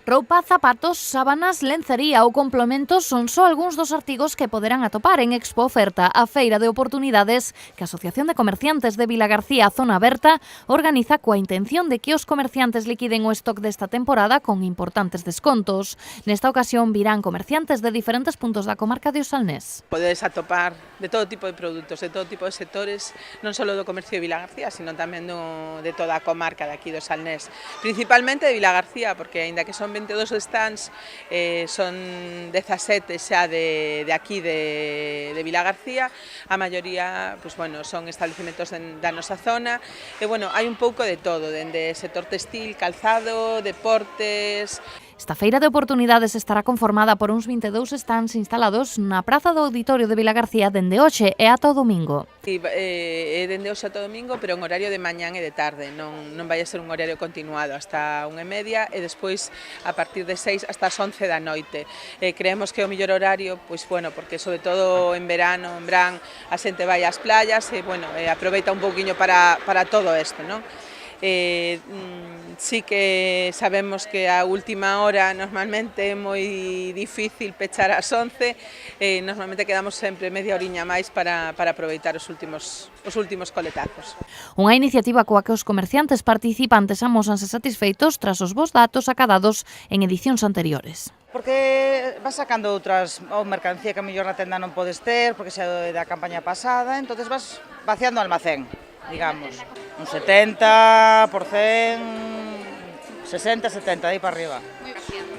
Roupa, zapatos, sábanas, lencería ou complementos son só algúns dos artigos que poderán atopar en Expo Oferta, a feira de oportunidades que a Asociación de Comerciantes de Vilagarcía Zona Aberta organiza coa intención de que os comerciantes liquiden o stock desta temporada con importantes descontos. Nesta ocasión virán comerciantes de diferentes puntos da comarca de O Salnés. Podedes atopar de todo tipo de produtos, de todo tipo de sectores, non só do comercio de Vilagarcía, sino tamén de toda a comarca de aquí do Salnés. Principalmente de Vilagarcía, porque aínda que son 22 stands, son 17 xa de aquí de Vilagarcía, a maioría pues, bueno, son establecementos da nosa zona, e bueno, hai un pouco de todo, dende sector textil, calzado, deportes. Esta feira de oportunidades estará conformada por uns 22 stands instalados na praza do Auditorio de Vilagarcía dende hoxe e ata o domingo. Dende hoxe ata o domingo, pero en horario de mañán e de tarde, non vai a ser un horario continuado hasta 1:30 e despois a partir de 6 hasta as 11 da noite. Creemos que é o mellor horario, pois bueno, porque sobre todo en verán a xente vai ás playas e bueno, aproveita un pouquiño para todo isto, non? Sí que sabemos que a última hora normalmente é moi difícil pechar ás 11, normalmente quedamos sempre media horiña máis para aproveitar os últimos coletazos. Unha iniciativa coa que os comerciantes participantes amósanse satisfeitos tras os bons datos acadados en edicións anteriores. Porque vas sacando outras mercancía que a mellor na tenda non podes ter, porque xa é da campaña pasada, entonces vas vaciando o almacén, digamos, un 70%, 60-70, aí para arriba.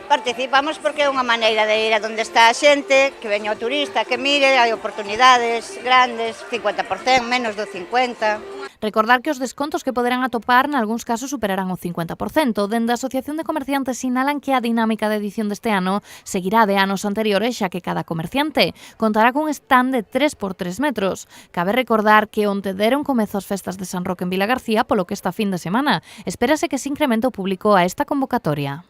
Participamos porque é unha maneira de ir a onde está a xente, que veña o turista, que mire, hai oportunidades grandes, 50%, menos do 50%. Recordar que os descontos que poderán atopar nalgúns casos superarán o 50%. Dende a Asociación de Comerciantes sinalan que a dinámica de edición deste ano seguirá de anos anteriores, xa que cada comerciante contará cun stand de 3x3 metros. Cabe recordar que onte deron comezo as festas de San Roque en Vilagarcía, polo que esta fin de semana espérase que se incremente o público a esta convocatoria.